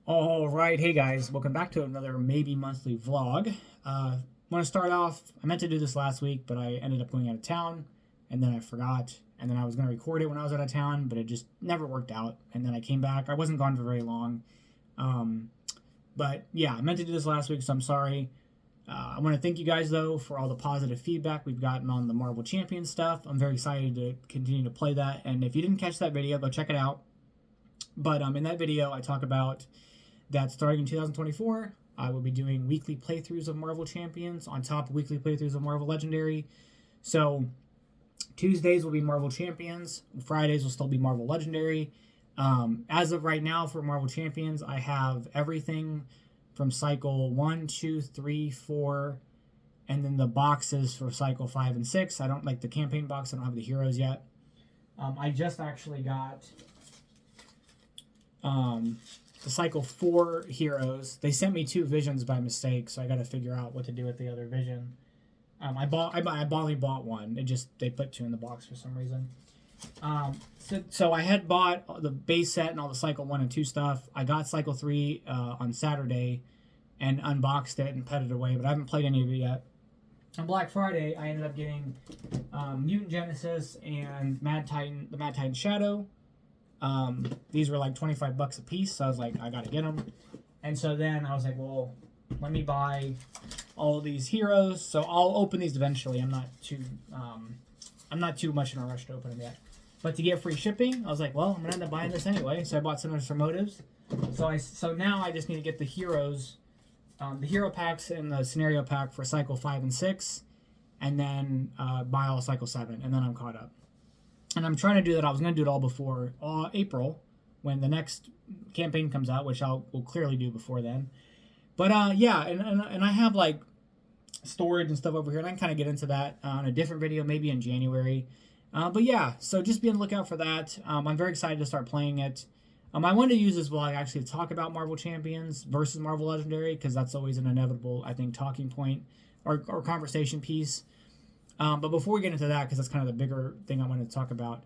All right, hey guys, welcome back to another maybe monthly vlog. Want to start off. I meant to do this last week, but I ended up going out of town, and then I forgot. And then I was going to record it when I was out of town, but it just never worked out. And then I came back. I wasn't gone for very long, um, but yeah, I meant to do this last week, so I'm sorry. I want to thank you guys though for all the positive feedback we've gotten on the Marvel Champions stuff. I'm very excited to continue to play that. And if you didn't catch that video, go check it out. But in that video, I talk about that starting in 2024, I will be doing weekly playthroughs of Marvel Champions on top of weekly playthroughs of Marvel Legendary. So Tuesdays will be Marvel Champions, Fridays will still be Marvel Legendary. As of right now for Marvel Champions, I have everything from cycle 1, 2, 3, 4, and then the boxes for cycle 5 and 6. I don't like the campaign box, I don't have the heroes yet. I just actually got the cycle 4 heroes. They sent me 2 visions by mistake, so I got to figure out what to do with the other vision. I only bought one. They put 2 in the box for some reason. So I had bought the base set and all the cycle 1 and 2 stuff. I got cycle 3 on Saturday and unboxed it and put it away, but I haven't played any of it yet. On Black Friday, I ended up getting Mutant Genesis and the Mad Titan Shadow. These were like $25 a piece, so I was like, I gotta get them. And so then I was like, well, let me buy all of these heroes. So I'll open these eventually. I'm not too much in a rush to open them yet. But to get free shipping, I was like, well, I'm gonna end up buying this anyway. So I bought some of this for motives. So now I just need to get the heroes, the hero packs and the scenario pack for cycle 5 and 6, and then buy all cycle 7, and then I'm caught up. And I'm trying to do that. I was going to do it all before April, when the next campaign comes out, which will clearly do before then. But yeah, and I have like storage and stuff over here, and I can kind of get into that on a different video, maybe in January. But yeah, so just be on the lookout for that. I'm very excited to start playing it. I wanted to use this vlog actually to talk about Marvel Champions versus Marvel Legendary, because that's always an inevitable, I think, talking point or conversation piece. But before we get into that, because that's kind of the bigger thing I wanted to talk about,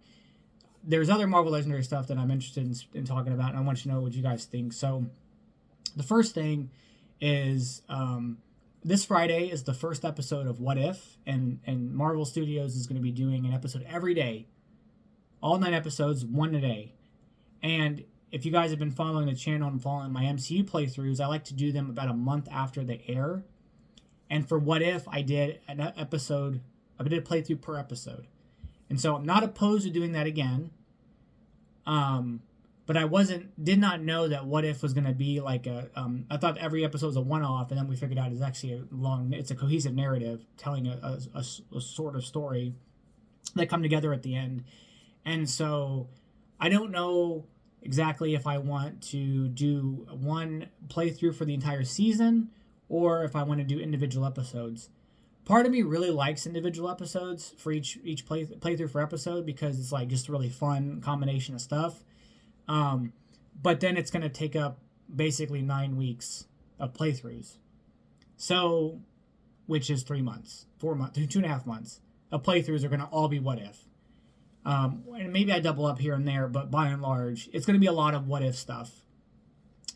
there's other Marvel Legendary stuff that I'm interested in talking about, and I want you to know what you guys think. So the first thing is this Friday is the first episode of What If, and Marvel Studios is going to be doing an episode every day, all 9 episodes, 1 a day. And if you guys have been following the channel and following my MCU playthroughs, I like to do them about a month after they air. And for What If, I did a playthrough per episode. And so I'm not opposed to doing that again. But I did not know that What If was going to be like I thought every episode was a one-off, and then we figured out it's actually it's a cohesive narrative telling a sort of story that come together at the end. And so I don't know exactly if I want to do one playthrough for the entire season, or if I want to do individual episodes. Part of me really likes individual episodes for each playthrough for episode, because it's like just a really fun combination of stuff. But then it's going to take up basically 9 weeks of playthroughs. So, which is 3 months, 4 months, 2.5 months of playthroughs are going to all be What If. And maybe I double up here and there, but by and large, it's going to be a lot of What If stuff.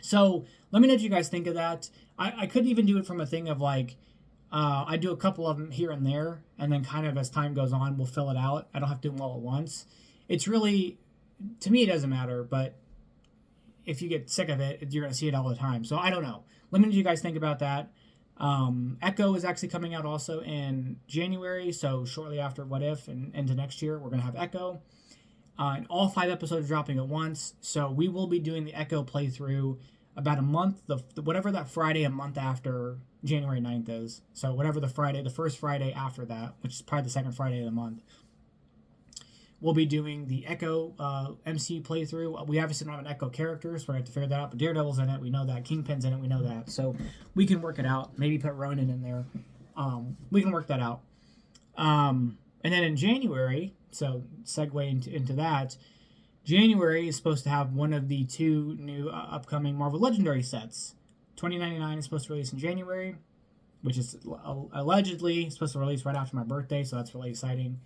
So let me know what you guys think of that. I could even do it from a thing of like, I do a couple of them here and there, and then kind of as time goes on, we'll fill it out. I don't have to do them all at once. It's really, to me, it doesn't matter, but if you get sick of it, you're going to see it all the time. So I don't know. Let me know what you guys think about that. Echo is actually coming out also in January, so shortly after What If and into next year, we're going to have Echo. And all 5 episodes dropping at once, so we will be doing the Echo playthrough about a month, whatever that Friday a month after January 9th is. So whatever the first Friday after that, which is probably the second Friday of the month, we'll be doing the Echo MC playthrough. We obviously don't have an Echo character, so we have to figure that out. But Daredevil's in it, we know that. Kingpin's in it, we know that. So we can work it out. Maybe put Ronan in there. We can work that out. And then in January, so segue into that, January is supposed to have one of the 2 new upcoming Marvel Legendary sets. 2099 is supposed to release in January, which is allegedly supposed to release right after my birthday, so that's really exciting.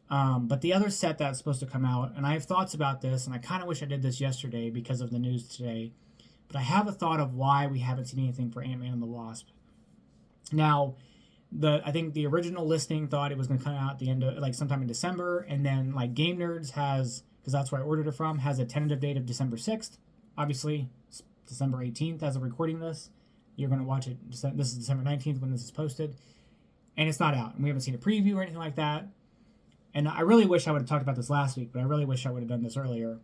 But the other set that's supposed to come out, and I have thoughts about this, and I kind of wish I did this yesterday because of the news today, But I have a thought of why we haven't seen anything for Ant-Man and the Wasp. Now, I think the original listing thought it was going to come out at the end of, like, sometime in December, and then, like, Game Nerds has, because that's where I ordered it from, has a tentative date of December 6th. Obviously, it's December 18th as of recording this. You're going to watch it, this is December 19th when this is posted. And it's not out. And we haven't seen a preview or anything like that. And I really wish I would have talked about this last week, but I really wish I would have done this earlier.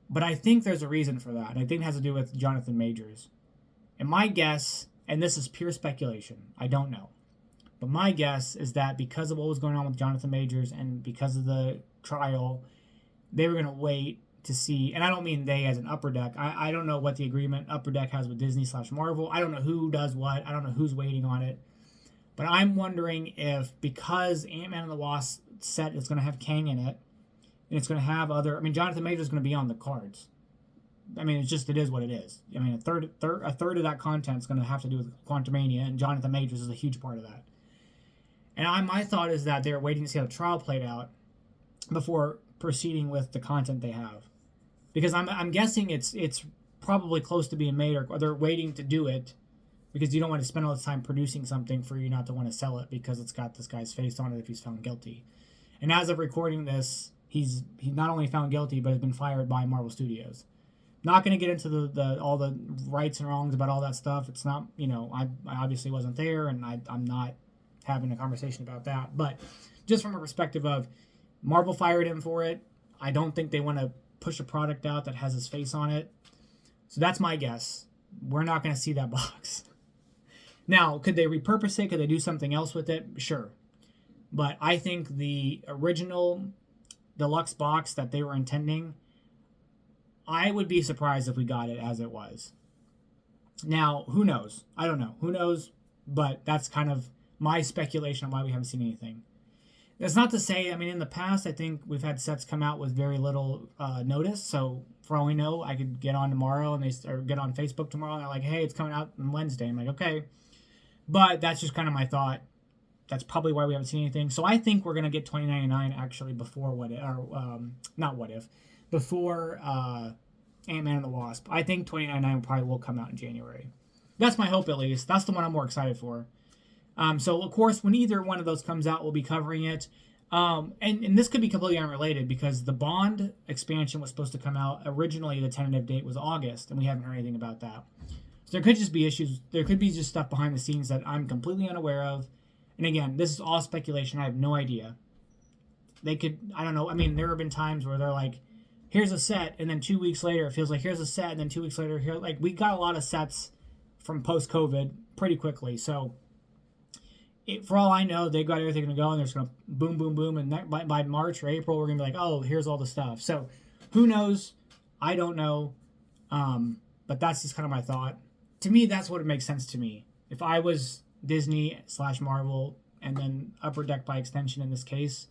But I think there's a reason for that. And I think it has to do with Jonathan Majors. And my guess, and this is pure speculation, I don't know. But my guess is that because of what was going on with Jonathan Majors and because of the trial, they were going to wait to see, and I don't mean they as an Upper Deck. I don't know what the agreement Upper Deck has with Disney/Marvel. I don't know who does what. I don't know who's waiting on it. But I'm wondering if because Ant-Man and the Wasp set is going to have Kang in it, and it's going to have other, I mean, Jonathan Majors is going to be on the cards. I mean, it is what it is. I mean, a third of that content is going to have to do with Quantumania, and Jonathan Majors is a huge part of that. And my thought is that they're waiting to see how the trial played out before proceeding with the content they have, because I'm guessing it's probably close to being made, or they're waiting to do it because you don't want to spend all this time producing something for you not to want to sell it because it's got this guy's face on it if he's found guilty. And as of recording this, he's not only found guilty but has been fired by Marvel Studios. Not going to get into the all the rights and wrongs about all that stuff. It's not, I obviously wasn't there, and I'm not having a conversation about that. But just from a perspective of Marvel fired him for it, I don't think they want to push a product out that has his face on it. So that's my guess. We're not going to see that box. Now, could they repurpose it? Could they do something else with it? Sure. But I think the original deluxe box that they were intending, I would be surprised if we got it as it was. Now, who knows? I don't know. Who knows? But that's kind of my speculation on why we haven't seen anything. That's not to say, I mean, in the past, I think we've had sets come out with very little notice. So for all we know, I could get on tomorrow or get on Facebook tomorrow, and they're like, hey, it's coming out on Wednesday. I'm like, okay. But that's just kind of my thought. That's probably why we haven't seen anything. So I think we're going to get 2099 actually before before Ant-Man and the Wasp. I think 2099 probably will come out in January. That's my hope, at least. That's the one I'm more excited for. So, of course, when either one of those comes out, we'll be covering it. And this could be completely unrelated because the Bond expansion was supposed to come out. Originally, the tentative date was August, and we haven't heard anything about that. So there could just be issues. There could be just stuff behind the scenes that I'm completely unaware of. And again, this is all speculation. I have no idea. They could, I don't know. I mean, there have been times where they're like, here's a set, and then 2 weeks later, it feels like here's a set, and then 2 weeks later, here, like, we got a lot of sets from post-COVID pretty quickly. So, for all I know, they got everything to go, and they're just going to boom, boom, boom, and by March or April, we're going to be like, oh, here's all the stuff. So, who knows? I don't know. But that's just kind of my thought. To me, that's what it makes sense to me. If I was Disney/Marvel, and then Upper Deck by extension in this case,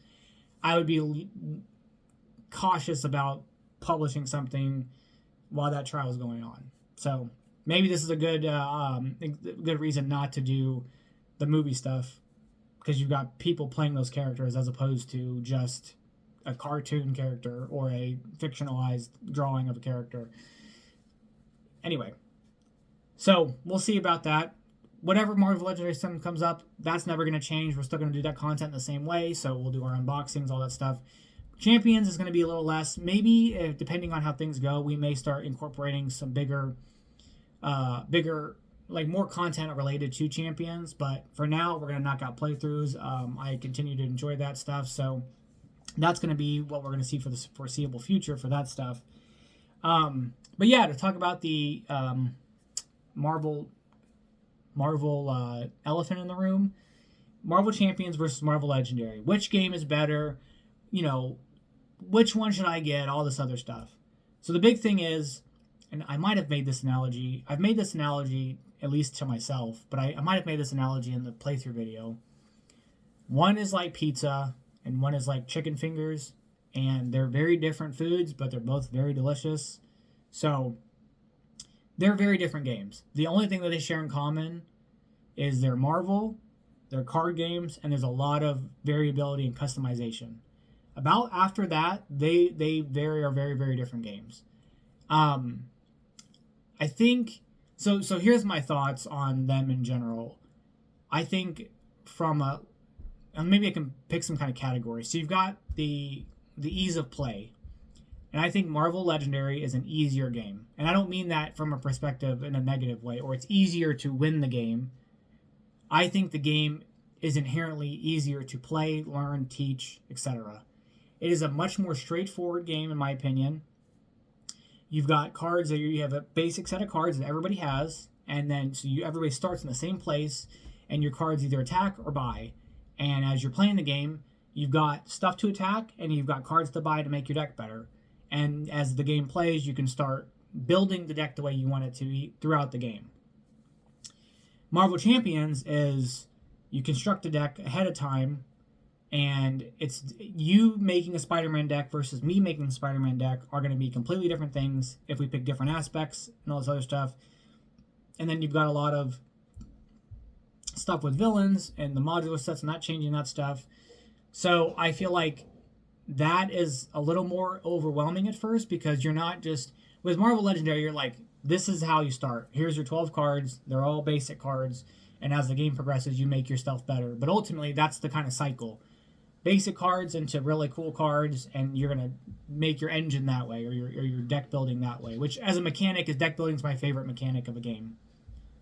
I would be cautious about publishing something while that trial is going on. So maybe this is a good reason not to do the movie stuff, because you've got people playing those characters as opposed to just a cartoon character or a fictionalized drawing of a character. Anyway, so we'll see about that. Whatever Marvel Legendary stuff comes up, that's never going to change. We're still going to do that content the same way, so we'll do our unboxings, all that stuff. Champions is going to be a little less. Maybe, depending on how things go, we may start incorporating some bigger, like more content related to Champions. But for now, we're going to knock out playthroughs. I continue to enjoy that stuff, so that's going to be what we're going to see for the foreseeable future for that stuff. But yeah, to talk about the Marvel elephant in the room, Marvel Champions versus Marvel Legendary. Which game is better? Which one should I get? All this other stuff. So the big thing is, and I might have made this analogy. I've made this analogy at least to myself, but I might have made this analogy in the playthrough video. One is like pizza, and one is like chicken fingers, and they're very different foods, but they're both very delicious. So they're very different games. The only thing that they share in common is they're Marvel, they're card games, and there's a lot of variability and customization. About after that, they are very, very different games. I I think so. So here's my thoughts on them in general. I think from a and maybe I can pick some kind of category. So you've got the ease of play, and I think Marvel Legendary is an easier game. And I don't mean that from a perspective in a negative way, or it's easier to win the game. I think the game is inherently easier to play, learn, teach, etc. It is a much more straightforward game, in my opinion. You've got cards that you have a basic set of cards that everybody has, and then everybody starts in the same place, and your cards either attack or buy. And as you're playing the game, you've got stuff to attack, and you've got cards to buy to make your deck better. And as the game plays, you can start building the deck the way you want it to be throughout the game. Marvel Champions is you construct a deck ahead of time, and it's you making a Spider-Man deck versus me making a Spider-Man deck are going to be completely different things if we pick different aspects and all this other stuff. And then you've got a lot of stuff with villains and the modular sets, not changing that stuff. So I feel like that is a little more overwhelming at first, because you're not just with Marvel Legendary, you're like, this is how you start. Here's your 12 cards. They're all basic cards. And as the game progresses, you make your stuff better. But ultimately, that's the kind of cycle. Basic cards into really cool cards, and you're going to make your engine that way, or your deck building that way. Which, as a mechanic, is deck building is my favorite mechanic of a game.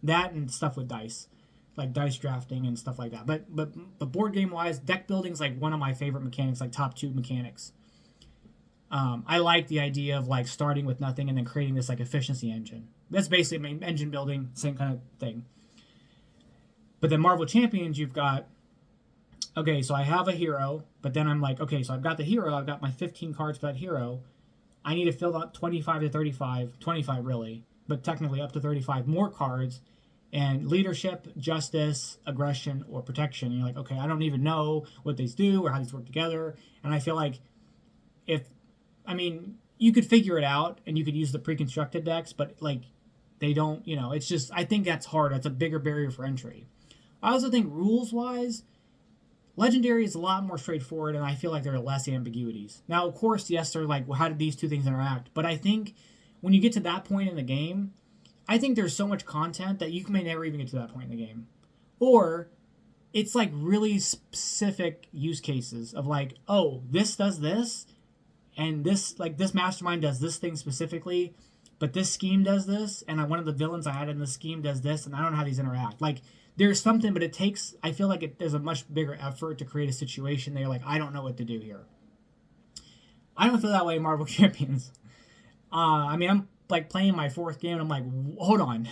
That and stuff with dice. Like dice drafting and stuff like that. But board game-wise, deck building is like one of my favorite mechanics, like top 2 mechanics. I like the idea of like starting with nothing and then creating this like efficiency engine. That's basically engine building, same kind of thing. But then Marvel Champions, you've got, okay, so I have a hero, but then I'm like, okay, so I've got the hero, I've got my 15 cards for that hero. I need to fill out 25 to 35, 25 really, but technically up to 35 more cards, and leadership, justice, aggression, or protection. And you're like, okay, I don't even know what these do or how these work together. And I feel like you could figure it out and you could use the pre-constructed decks, but like they don't, it's just, I think that's hard. That's a bigger barrier for entry. I also think rules-wise, Legendary is a lot more straightforward, and I feel like there are less ambiguities. Now, of course, yes, they're like, well, how did these two things interact? But I think when you get to that point in the game, I think there's so much content that you may never even get to that point in the game. Or it's like really specific use cases of like, oh, this does this, and this mastermind does this thing specifically, but this scheme does this, and one of the villains I had in the scheme does this, and I don't know how these interact. Like, there's something, but I feel like there's a much bigger effort to create a situation that you're like, I don't know what to do here. I don't feel that way in Marvel Champions. I'm like playing my 4th game, and I'm like, hold on.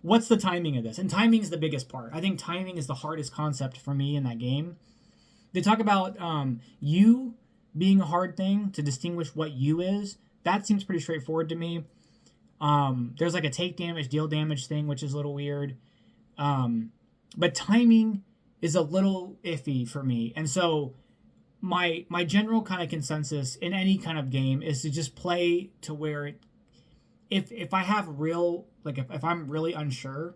What's the timing of this? And timing is the biggest part. I think timing is the hardest concept for me in that game. They talk about you being a hard thing to distinguish what you is. That seems pretty straightforward to me. There's like a take damage, deal damage thing, which is a little weird. But timing is a little iffy for me. And so my general kind of consensus in any kind of game is to just play to where if I have real, like if I'm really unsure,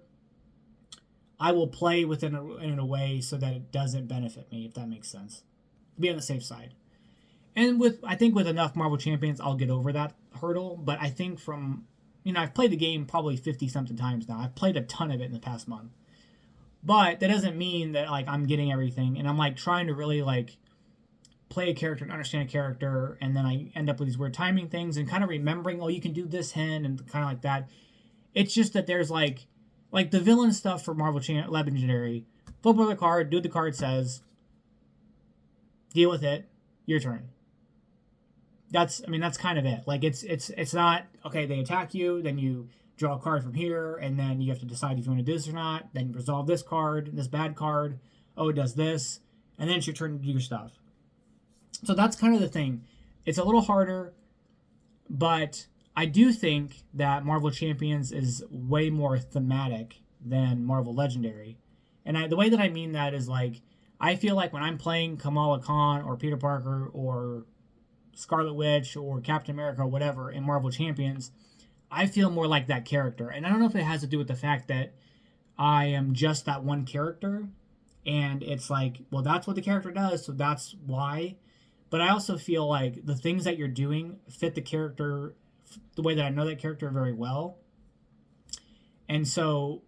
I will play in a way so that it doesn't benefit me, if that makes sense. Be on the safe side. And I think with enough Marvel Champions, I'll get over that hurdle. But I think I've played the game probably 50-something times now. I've played a ton of it in the past month. But that doesn't mean that like I'm getting everything. And I'm like trying to really like play a character and understand a character. And then I end up with these weird timing things and kind of remembering, oh, you can do this hen and kind of like that. It's just that there's like the villain stuff for Marvel Legendary. Flip over the card, do what the card says. Deal with it. Your turn. That's kind of it. Like it's not, okay, they attack you, then you draw a card from here, and then you have to decide if you want to do this or not, then you resolve this card, this bad card, oh, it does this, and then it's your turn to do your stuff. So that's kind of the thing. It's a little harder, but I do think that Marvel Champions is way more thematic than Marvel Legendary. And the way that I mean that is like, I feel like when I'm playing Kamala Khan or Peter Parker or Scarlet Witch or Captain America or whatever in Marvel Champions, I feel more like that character. And I don't know if it has to do with the fact that I am just that one character and it's like, well, that's what the character does, so that's why. But I also feel like the things that you're doing fit the character, the way that I know that character very well. And so,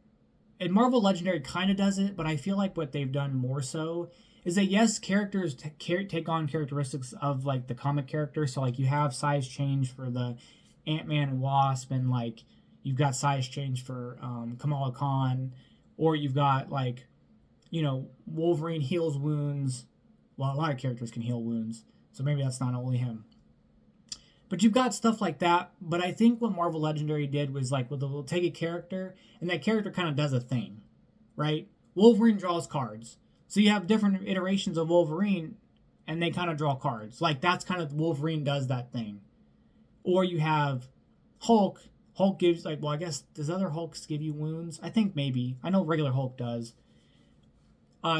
and Marvel Legendary kind of does it, but I feel like what they've done more so is that yes, characters take on characteristics of like the comic character. So like you have size change for the Ant-Man and Wasp, and like you've got size change for Kamala Khan, or you've got like, Wolverine heals wounds. Well, a lot of characters can heal wounds, so maybe that's not only him. But you've got stuff like that. But I think what Marvel Legendary did was like, well, they'll take a character, and that character kind of does a thing, right? Wolverine draws cards. So you have different iterations of Wolverine, and they kind of draw cards. Like, that's kind of, Wolverine does that thing. Or you have Hulk. Hulk gives, like, well, I guess, does other Hulks give you wounds? I think maybe. I know regular Hulk does.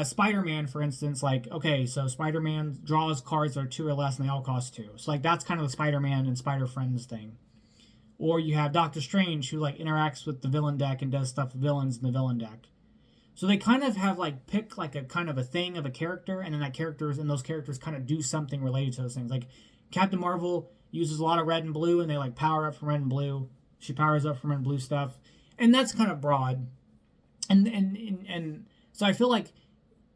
Spider-Man, for instance, like, okay, so Spider-Man draws cards that are 2 or less, and they all cost 2. So, like, that's kind of the Spider-Man and Spider-Friends thing. Or you have Doctor Strange, who, like, interacts with the villain deck and does stuff with villains in the villain deck. So they kind of have, like, picked, like, a kind of a thing of a character, and then those characters kind of do something related to those things. Like, Captain Marvel uses a lot of red and blue, and they, like, power up from red and blue. She powers up from red and blue stuff. And that's kind of broad. And so I feel like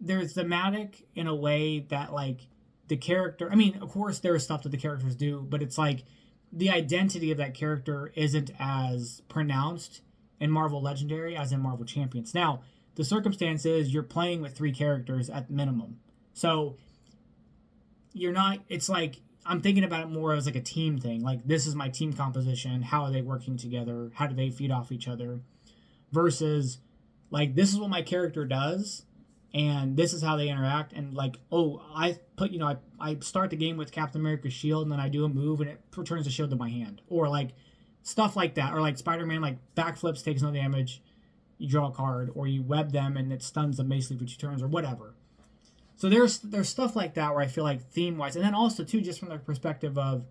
they're thematic in a way that, like, the character, I mean, of course there is stuff that the characters do, but it's like the identity of that character isn't as pronounced in Marvel Legendary as in Marvel Champions. Now, the circumstance is you're playing with 3 characters at minimum. So you're not, it's like, I'm thinking about it more as like a team thing. Like, this is my team composition. How are they working together? How do they feed off each other? Versus, like, this is what my character does, and this is how they interact. And like, oh, I start the game with Captain America's shield, and then I do a move, and it returns the shield to my hand. Or like stuff like that. Or like Spider-Man, like, backflips, takes no damage, you draw a card, or you web them and it stuns them basically for 2 turns, or whatever. So there's stuff like that where I feel like theme-wise, and then also too, just from the perspective of,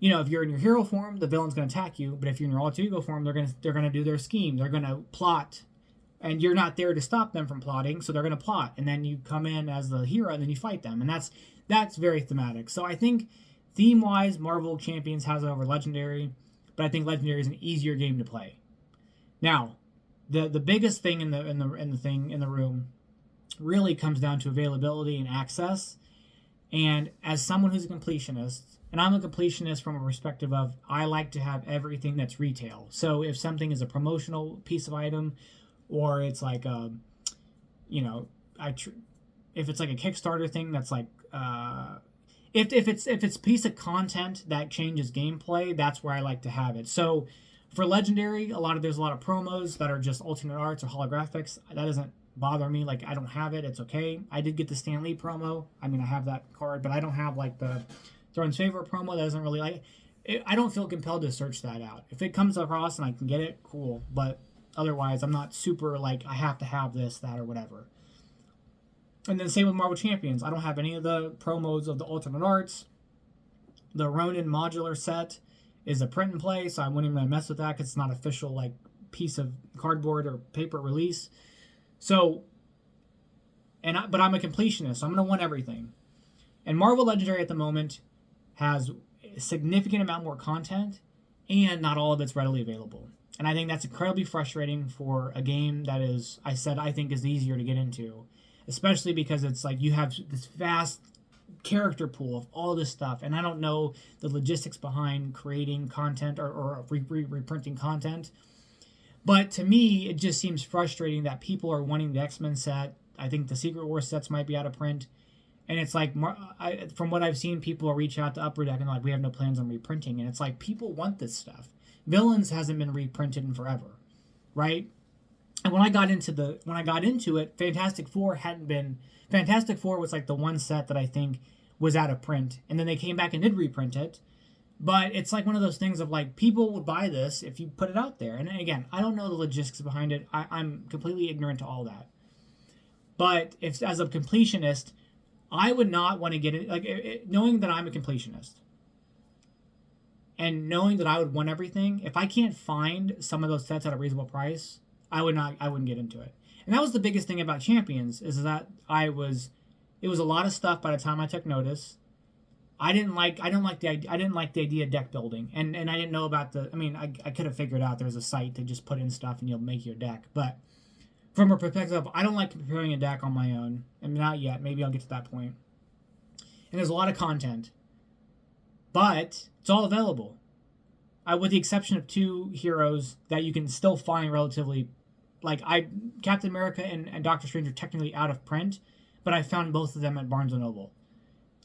if you're in your hero form, the villain's going to attack you, but if you're in your alter ego form, they're gonna do their scheme. They're going to plot, and you're not there to stop them from plotting, so they're going to plot, and then you come in as the hero, and then you fight them, and that's very thematic. So I think theme-wise, Marvel Champions has it over Legendary, but I think Legendary is an easier game to play. Now, the biggest thing in the room really comes down to availability and access. And as someone who's a completionist, and I'm a completionist from a perspective of, I like to have everything that's retail. So if something is a promotional piece of item, or it's like if it's like a Kickstarter thing that's like if it's a piece of content that changes gameplay, that's where I like to have it. So for Legendary, there's a lot of promos that are just alternate arts or holographics. That doesn't bother me. Like, I don't have it. It's okay. I did get the Stan Lee promo. I mean, I have that card, but I don't have like the Throne's Favorite promo. That doesn't really like it. I don't feel compelled to search that out. If it comes across and I can get it, cool. But otherwise, I'm not super like, I have to have this, that, or whatever. And then same with Marvel Champions. I don't have any of the promos of the alternate arts. The Ronin modular set is a print and play, so I wouldn't even mess with that because it's not official like piece of cardboard or paper release. So, but I'm a completionist, so I'm going to want everything. And Marvel Legendary at the moment has a significant amount more content, and not all of it's readily available. And I think that's incredibly frustrating for a game that I think is easier to get into, especially because it's like you have this vast character pool of all this stuff, and I don't know the logistics behind creating content or reprinting content. But to me, it just seems frustrating that people are wanting the X-Men set. I think the Secret Wars sets might be out of print. And it's like, from what I've seen, people will reach out to Upper Deck and like, we have no plans on reprinting. And it's like, people want this stuff. Villains hasn't been reprinted in forever, right? And when I got into it, Fantastic Four hadn't been. Fantastic Four was like the one set that I think was out of print. And then they came back and did reprint it. But it's like one of those things of like, people would buy this if you put it out there. And again, I don't know the logistics behind it. I'm completely ignorant to all that. But if, as a completionist, I would not want to get it, like, knowing that I'm a completionist and knowing that I would want everything, if I can't find some of those sets at a reasonable price, I wouldn't get into it. And that was the biggest thing about Champions, is that it was a lot of stuff by the time I took notice. I didn't like the idea of deck building, and I didn't know about the. I mean, I could have figured out there's a site to just put in stuff and you'll make your deck, but from a perspective, I don't like preparing a deck on my own. I mean, not yet. Maybe I'll get to that point. And there's a lot of content, but it's all available. With the exception of 2 heroes that you can still find relatively, Captain America and Doctor Strange are technically out of print, but I found both of them at Barnes & Noble.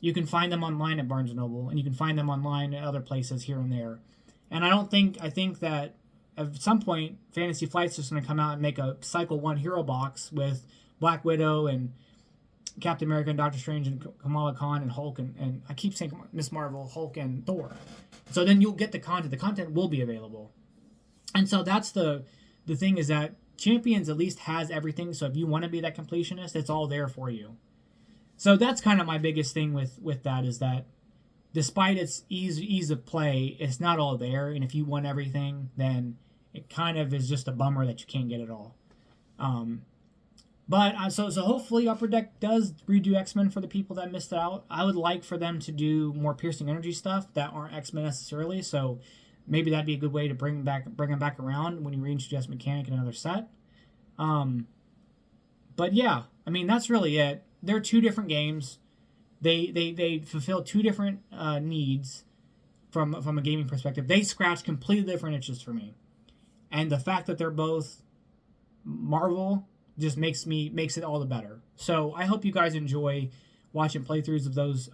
You can find them online at Barnes & Noble, and you can find them online at other places here and there. And I think that at some point, Fantasy Flight's just going to come out and make a Cycle 1 hero box with Black Widow and Captain America and Doctor Strange and Kamala Khan and Hulk and I keep saying Miss Marvel, Hulk, and Thor. So then you'll get the content. The content will be available. And so that's the thing, is that Champions at least has everything. So if you want to be that completionist, it's all there for you. So that's kind of my biggest thing with that, is that despite its ease of play, it's not all there. And if you want everything, then it kind of is just a bummer that you can't get it all. But so hopefully Upper Deck does redo X-Men for the people that missed out. I would like for them to do more Piercing Energy stuff that aren't X-Men necessarily. So maybe that'd be a good way to bring them back around when you reintroduce Mechanic in another set. But yeah, I mean, that's really it. They're 2 different games. They fulfill 2 different needs from a gaming perspective. They scratch completely different itches for me, and the fact that they're both Marvel just makes it all the better. So I hope you guys enjoy watching playthroughs of those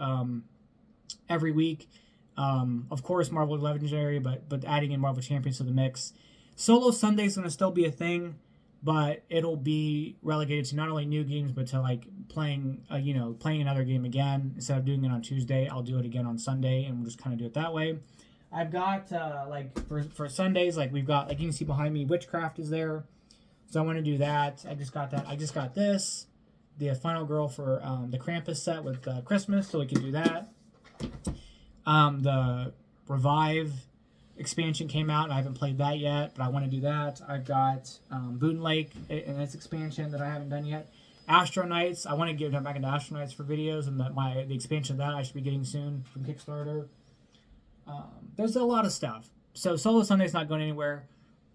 every week. Of course, Marvel Legendary, but adding in Marvel Champions to the mix. Solo Sunday is going to still be a thing, but it'll be relegated to not only new games, but to playing another game again. Instead of doing it on Tuesday, I'll do it again on Sunday, and we'll just kind of do it that way. I've got for Sundays, we've got, you can see behind me, Witchcraft is there. So I want to do that. I just got that. I just got this, the Final Girl for the Krampus set with Christmas, so we can do that. The Revive expansion came out, and I haven't played that yet, but I want to do that. I've got Boon Lake and its expansion that I haven't done yet. Astro Knights, I want to get back into Astro Knights for videos, and the expansion of that I should be getting soon from Kickstarter. There's a lot of stuff. So Solo Sunday's not going anywhere.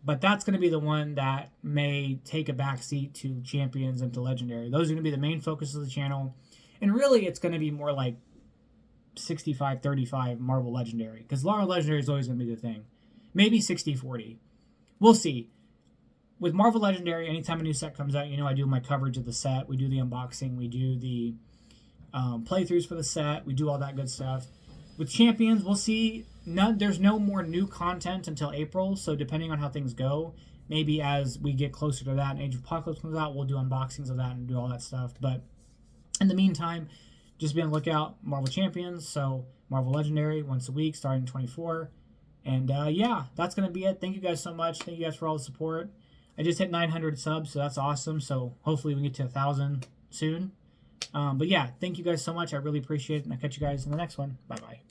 But that's going to be the one that may take a backseat to Champions and to Legendary. Those are going to be the main focus of the channel. And really, it's going to be more like 65-35 Marvel Legendary. Because Marvel Legendary is always going to be the thing. Maybe 60-40. We'll see. With Marvel Legendary, anytime a new set comes out, I do my coverage of the set. We do the unboxing. We do the playthroughs for the set. We do all that good stuff. With Champions, we'll see. There's no more new content until April, so depending on how things go, maybe as we get closer to that and Age of Apocalypse comes out, we'll do unboxings of that and do all that stuff. But in the meantime, just be on the lookout. Marvel Champions, so Marvel Legendary once a week starting in 24. And yeah, that's going to be it. Thank you guys so much. Thank you guys for all the support. I just hit 900 subs, so that's awesome. So hopefully we can get to 1,000 soon. But yeah, thank you guys so much. I really appreciate it, and I'll catch you guys in the next one. Bye-bye.